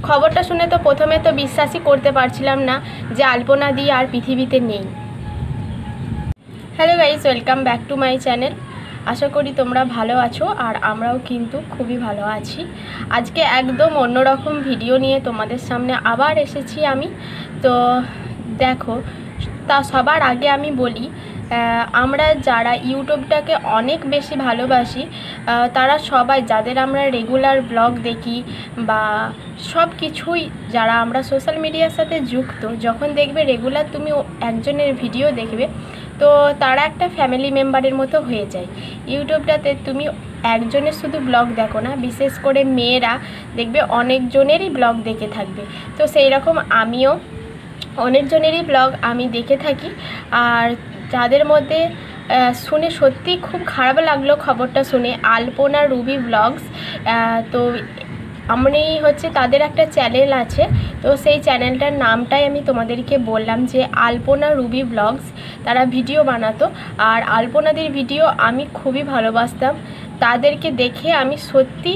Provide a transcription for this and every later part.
খবরটা শুনে তো প্রথমে তো বিশ্বাসই করতে পারছিলাম না যে আলপনা দি আর পৃথিবীতে নেই। Hello guys, welcome back to my channel. আশা করি তোমরা ভালো আছো আর আমরাও কিন্তু খুবই ভালো আছি। আজকে একদম অন্যরকম ভিডিও নিয়ে তোমাদের সামনে আবার এসেছি আমি। তো দেখো, তা সবার আগে আমি বলি, আমরা যারা ইউটিউবটাকে অনেক বেশি ভালোবাসি তারা সবাই, যাদের আমরা রেগুলার ব্লগ দেখি বা সব কিছুই, যারা আমরা সোশ্যাল মিডিয়ার সাথে যুক্ত, যখন দেখবে রেগুলার তুমি একজনের ভিডিও দেখবে তো তারা একটা ফ্যামিলি মেম্বারের মতো হয়ে যায়। ইউটিউবটাতে তুমি একজনের শুধু ব্লগ দেখো না, বিশেষ করে মেয়েরা দেখবে অনেকজনেরই ব্লগ দেখে থাকবে। তো সেই রকম আমিও অনেকজনেরই ব্লগ আমি দেখে থাকি। আর যাদের মধ্যে শুনে সত্যি খুব খারাপ লাগলো খবরটা শুনে, আলপনা রুবি ব্লগস, তো আমি হচ্ছে তাদের একটা চ্যানেল আছে, তো সেই চ্যানেলটার নামটাই আমি তোমাদেরকে বললাম যে আলপনা রুবি ব্লগস। তারা ভিডিও বানাতো আর আলপনাদের ভিডিও আমি খুবই ভালোবাসতাম। তাদেরকে দেখে আমি সত্যি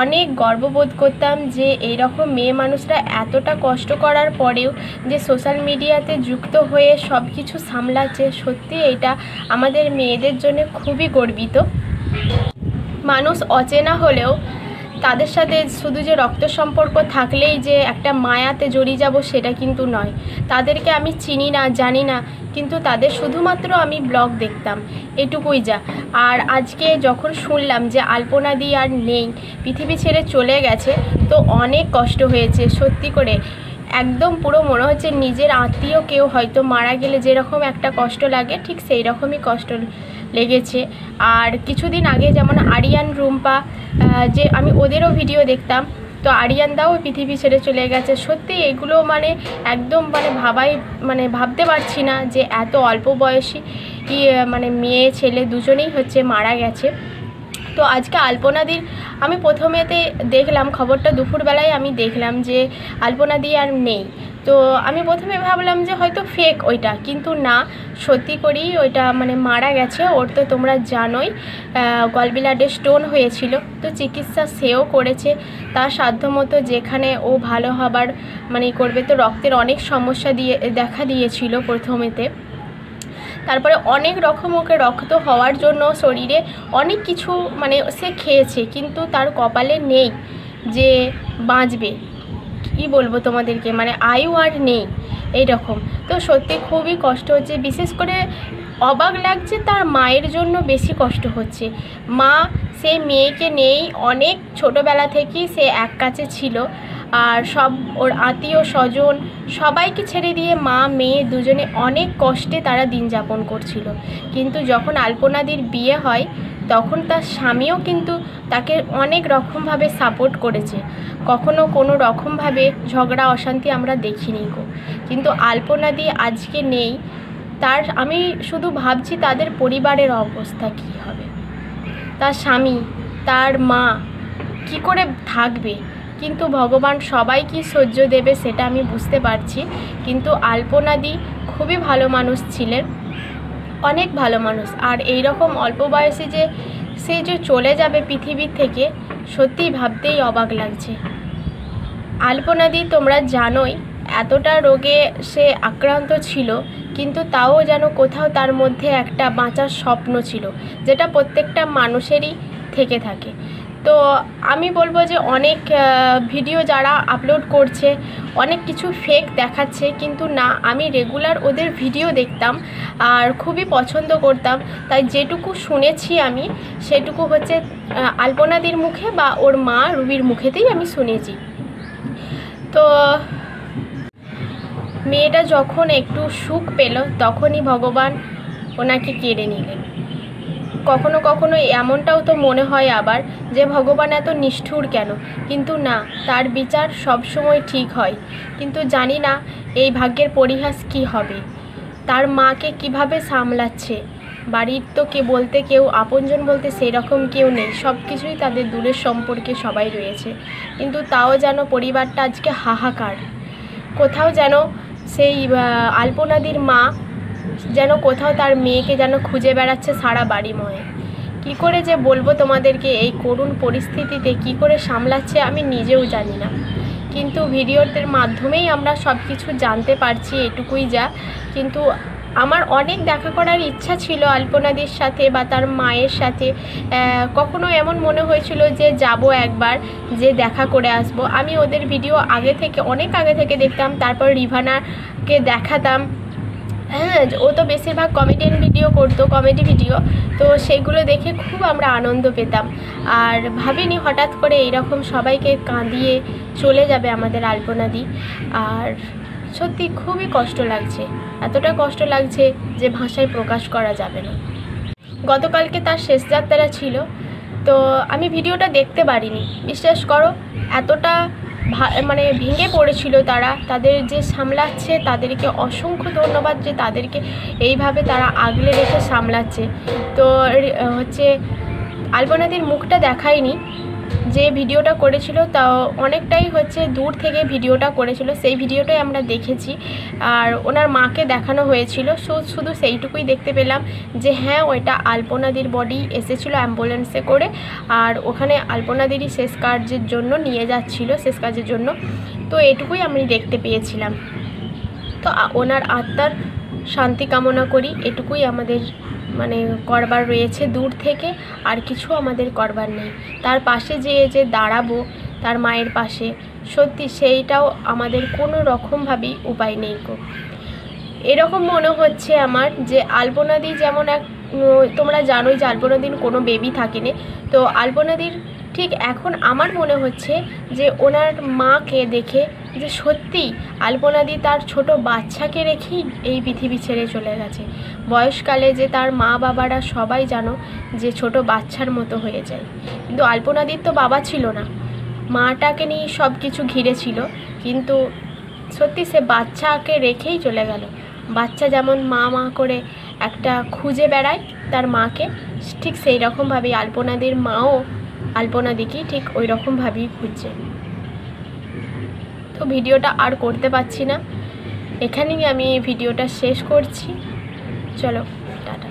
অনেক গর্ববোধ করতাম যে এইরকম মেয়ে মানুষরা এতটা কষ্ট করার পরেও যে সোশ্যাল মিডিয়াতে যুক্ত হয়ে সব কিছু সামলাচ্ছে, সত্যি এটা আমাদের মেয়েদের জন্য খুবই গর্বিত। মানুষ অচেনা হলেও তাদের সাথে শুধু যে রক্ত সম্পর্ক থাকলেই যে একটা মায়াতে জড়িয়ে যাব সেটা কিন্তু নয়। তাদেরকে আমি চিনি না, জানি না, কিন্তু তাদের শুধুমাত্র আমি ব্লগ দেখতাম, এটুকুই যা। আর আজকে যখন শুনলাম যে আলপনা দি আর নেই, পৃথিবী ছেড়ে চলে গেছে, তো অনেক কষ্ট হয়েছে সত্যি করে। একদম পুরো মনে হচ্ছে নিজের আত্মীয় কেউ হয়তো মারা গেলে যেরকম একটা কষ্ট লাগে, ঠিক সেই রকমই কষ্ট লেগেছে। আর কিছুদিন আগে যেমন আরিয়ান রুম্পা, যে আমি ওদেরও ভিডিও দেখতাম, তো আরিয়ান দাও পৃথিবী ছেড়ে চলে গেছে। সত্যি এগুলো একদম ভাবতে পারছি না যে এত অল্প বয়সী মেয়ে ছেলে দুজনেই হচ্ছে মারা গেছে। তো আজকে আলপনাদির আমি প্রথমেতে দেখলাম খবরটা, দুপুরবেলায় আমি দেখলাম যে আলপনাদি আর নেই। তো আমি প্রথমে ভাবলাম যে হয়তো ফেক ওইটা, কিন্তু না, সত্যি করেই ওইটা মারা গেছে। ওর তো তোমরা জানোই গলব্লাডারে স্টোন হয়েছিল, তো চিকিৎসা সেও করেছে তার সাধ্যমতো, যেখানে ও ভালো হবার করবে। তো রক্তের অনেক সমস্যা দেখা দিয়েছিল প্রথমেতে, তারপরে অনেক রকম ওকে রক্ত হওয়ার জন্য শরীরে অনেক কিছু সে খেয়েছে, কিন্তু তার কপালে নেই যে বাঁচবে। কি বলবো তোমাদেরকে, আয়ু আর নেই এইরকম। তো সত্যি খুবই কষ্ট হচ্ছে, বিশেষ করে অবাক লাগছে তার মায়ের জন্য বেশি কষ্ট হচ্ছে। মা সে মেয়েকে নেই, অনেক ছোটোবেলা থেকেই সে এক কাছে ছিল, আর সব ওর আত্মীয় স্বজন সবাইকে ছেড়ে দিয়ে মা মেয়ে দুজনে অনেক কষ্টে তারা দিন যাপন করছিল। কিন্তু যখন আলপনাদির বিয়ে হয় তখন তার স্বামীও কিন্তু তাকে অনেক রকমভাবে সাপোর্ট করেছে, কখনো কোনো রকমভাবে ঝগড়া অশান্তি আমরা দেখিনি গো। কিন্তু আলপনাদি আজকে নেই, আমি শুধু ভাবছি তাদের পরিবারের অবস্থা কী হবে, তার স্বামী তার মা কি করে থাকবে। কিন্তু ভগবান সবাই কি সহ্য দেবে সেটা আমি বুঝতে পারছি। কিন্তু আলপনাদি খুবই ভালো মানুষ ছিলেন, অনেক ভালো মানুষ। আর এই রকম অল্প বয়সে যে সে যে চলে যাবে পৃথিবীর থেকে, সত্যিই ভাবতেই অবাক লাগছে। আলপনাদি তোমরা জানোই এতটা রোগে সে আক্রান্ত ছিল, কিন্তু তাও যেন কোথাও তার মধ্যে একটা বাঁচার স্বপ্ন ছিল, যেটা প্রত্যেকটা মানুষেরই থেকে থাকে। তো আমি বলবো যে অনেক ভিডিও যারা আপলোড করছে অনেক কিছু ফেক দেখাচ্ছে, কিন্তু না, আমি রেগুলার ওদের ভিডিও দেখতাম আর খুবই পছন্দ করতাম। তাই যেটুকু শুনেছি আমি সেটুকু হচ্ছে আলপনাদির মুখে বা ওর মা রুবির মুখেতেই আমি শুনেছি। তো মেয়েটা যখন একটু সুখ পেল তখনই ভগবান ওনাকে কেড়ে নিলেন। কখনো কখনো এমনটাও তো মনে হয় আবার যে ভগবান এত নিষ্ঠুর কেন, কিন্তু না, তার বিচার সবসময় ঠিক হয়। কিন্তু জানি না এই ভাগ্যের পরিহাস কি হবে, তার মাকে কিভাবে সামলাচ্ছে। বাড়ির তো কেউ আপনজন বলতে সেই রকম কেউ নেই, সব কিছুই তাদের দূরের সম্পর্কে সবাই রয়েছে, কিন্তু তাও যেন পরিবারটা আজকে হাহাকার। কোথাও যেন সেই আলপনাদির মা যেন কোথাও তার মেয়েকে যেন খুঁজে বেড়াচ্ছে সারা বাড়িময়। কি করে যে বলবো তোমাদেরকে, এই করুণ পরিস্থিতিতে কি করে সামলাচ্ছে আমি নিজেও জানি না। কিন্তু ভিডিওর মাধ্যমেই আমরা সব কিছু জানতে পারছি, এটুকুই যা। কিন্তু আমার অনেক দেখা করার ইচ্ছা ছিল আলপনাদির সাথে বা তার মায়ের সাথে। কখনো এমন মনে হয়েছিল যে যাব একবার, যে দেখা করে আসব। আমি ওদের ভিডিও অনেক আগে থেকে দেখতাম, তারপর রিভানাকে দেখাতাম। হ্যাঁ, ও তো বেশিরভাগ কমেডিয়ান ভিডিও করতো, কমেডি ভিডিও, তো সেইগুলো দেখে খুব আমরা আনন্দ পেতাম। আর ভাবিনি হঠাৎ করে এইরকম সবাইকে কাঁদিয়ে চলে যাবে আমাদের আলপনাদি। আর সত্যি খুবই কষ্ট লাগছে, এতটা কষ্ট লাগছে যে ভাষায় প্রকাশ করা যাবে না। গতকালকে তার শেষ যাত্রা ছিল, তো আমি ভিডিওটা দেখতে পারিনি। বিশ্বাস করো, এতটা মানে ভেঙে পড়েছিল তারা। তাদের যে সামলাচ্ছে তাদেরকে অসংখ্য ধন্যবাদ, যে তাদেরকে এইভাবে তারা আগলে রেখে সামলাচ্ছে। তো হচ্ছে আলপনাদির মুখটা দেখায়নি, যে ভিডিওটা করেছিল তা অনেকটাই হচ্ছে দূর থেকে ভিডিওটা করেছিল, সেই ভিডিওটাই আমরা দেখেছি। আর ওনার মাকে দেখানো হয়েছিল, শুধু সেইটুকুই দেখতে পেলাম যে হ্যাঁ, ওইটা আলপনাদির বডি এসেছিলো অ্যাম্বুলেন্সে করে, আর ওখানে আলপনাদিরই শেষ কার্যের জন্য নিয়ে যাচ্ছিল, শেষ কাজের জন্য। তো এটুকুই আমি দেখতে পেয়েছিলাম। তো ওনার আত্মার শান্তি কামনা করি, এটুকুই আমাদের মানে করবার রয়েছে দূর থেকে। আর কিছু আমাদের করবার নেই। তার পাশে যে দাঁড়াবো, তার মায়ের পাশে, সত্যি সেইটাও আমাদের কোনো রকমভাবেই উপায় নেই গো। এরকম মনে হচ্ছে আমার যে আলপনাদি যেমন তোমরা জানোই যে আলপনাদির কোনো বেবি থাকেনি, তো আলপনাদির ঠিক এখন আমার মনে হচ্ছে যে ওনার মাকে দেখে যে সত্যি আলপনাদি তার ছোট বাচ্চাকে রেখেই এই পৃথিবী ছেড়ে চলে গেছে। বয়সকালে যে তার মা বাবারা সবাই জানো যে ছোট বাচ্চার মতো হয়ে যায়, কিন্তু আলপনাদির তো বাবা ছিল না, মাটাকে নিয়ে সব কিছু ঘিরে ছিল। কিন্তু সত্যি সে বাচ্চাকে রেখেই চলে গেল। বাচ্চা যেমন মা মা করে একটা খুঁজে বেড়ায় তার মাকে, ঠিক সেই রকমভাবেই আলপনাদির মাও আলপনাদিকেই ঠিক ওই রকমভাবেই খুঁজছে। তো ভিডিওটা আর করতে পারছি না, এখানেই আমি ভিডিওটা শেষ করছি। চলো, টাটা।